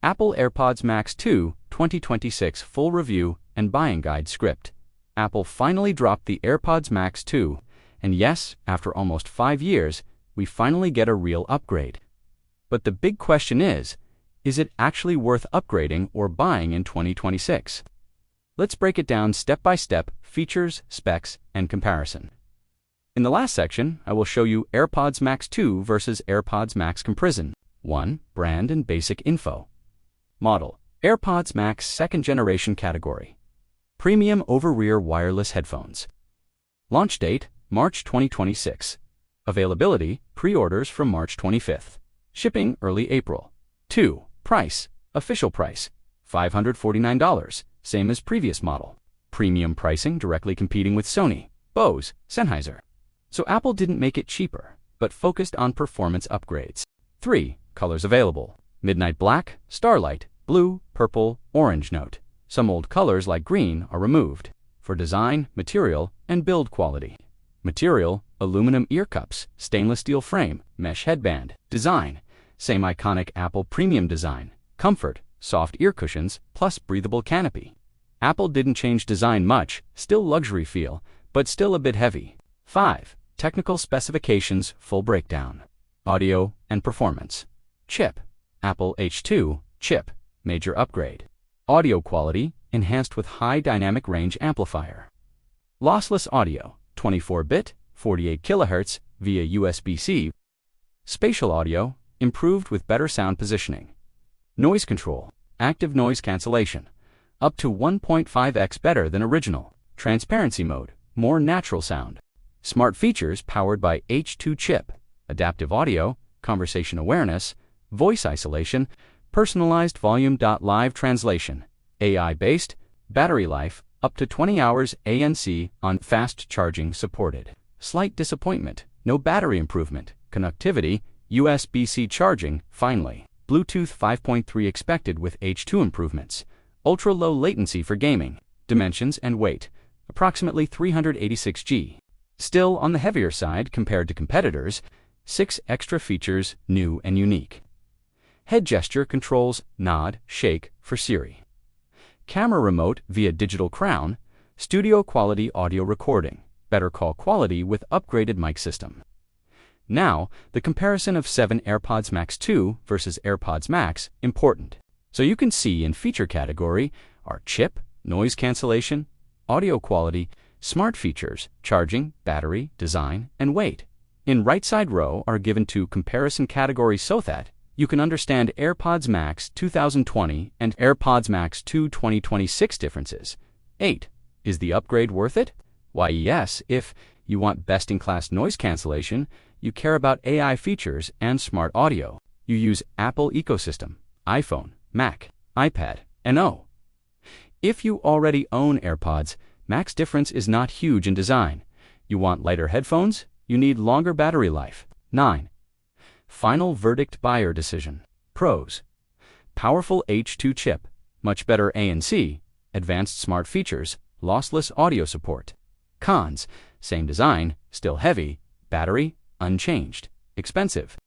Apple AirPods Max 2 2026 Full Review and Buying Guide Script. Apple finally dropped the AirPods Max 2, and yes, after almost 5 years, we finally get a real upgrade. But the big question is it actually worth upgrading or buying in 2026? Let's break it down step by step, features, specs, and comparison. In the last section, I will show you AirPods Max 2 versus AirPods Max comparison. 1. Brand and basic info. Model: AirPods Max 2nd generation category. Premium over-ear wireless headphones. Launch date: March 2026. Availability: pre-orders from March 25th. Shipping early April. 2. Price: official price, $549, same as previous model. Premium pricing directly competing with Sony, Bose, Sennheiser. So Apple didn't make it cheaper, but focused on performance upgrades. 3. Colors available: midnight black, starlight, blue, purple, orange note. Some old colors like green are removed. For design, material, and build quality. Material: aluminum ear cups, stainless steel frame, mesh headband. Design: same iconic Apple premium design. Comfort: soft ear cushions plus breathable canopy. Apple didn't change design much, still luxury feel, but still a bit heavy. 5. Technical specifications full breakdown. Audio and performance. Chip: Apple H2 chip, major upgrade. Audio quality: enhanced with high dynamic range amplifier. Lossless audio: 24-bit, 48 kHz via USB-C. Spatial audio: improved with better sound positioning. Noise control: active noise cancellation, up to 1.5x better than original. Transparency mode: more natural sound. Smart features powered by H2 chip: adaptive audio, conversation awareness, voice isolation, personalized volume. Live translation, AI-based, battery life, up to 20 hours ANC on fast charging supported. Slight disappointment: no battery improvement. Connectivity: USB-C charging, finally. Bluetooth 5.3 expected with H2 improvements. Ultra-low latency for gaming. Dimensions and weight: approximately 386 g. Still on the heavier side compared to competitors. 6 extra features, new and unique. Head gesture controls, nod, shake for Siri. Camera remote via digital crown. Studio quality audio recording, better call quality with upgraded mic system. Now, the comparison of 7 AirPods Max 2 versus AirPods Max, important. So you can see in feature category are chip, noise cancellation, audio quality, smart features, charging, battery, design, and weight. In right side row are given to comparison categories so that you can understand AirPods Max 2020 and AirPods Max 2 2026 differences. 8. Is the upgrade worth it? Why, yes, if you want best-in-class noise cancellation, you care about AI features and smart audio, you use Apple ecosystem, iPhone, Mac, iPad, and O. If you already own AirPods, Max difference is not huge in design. You want lighter headphones? You need longer battery life. 9. Final verdict buyer decision. Pros: powerful H2 chip, much better ANC, advanced smart features, lossless audio support. Cons: same design, still heavy, battery, unchanged, expensive.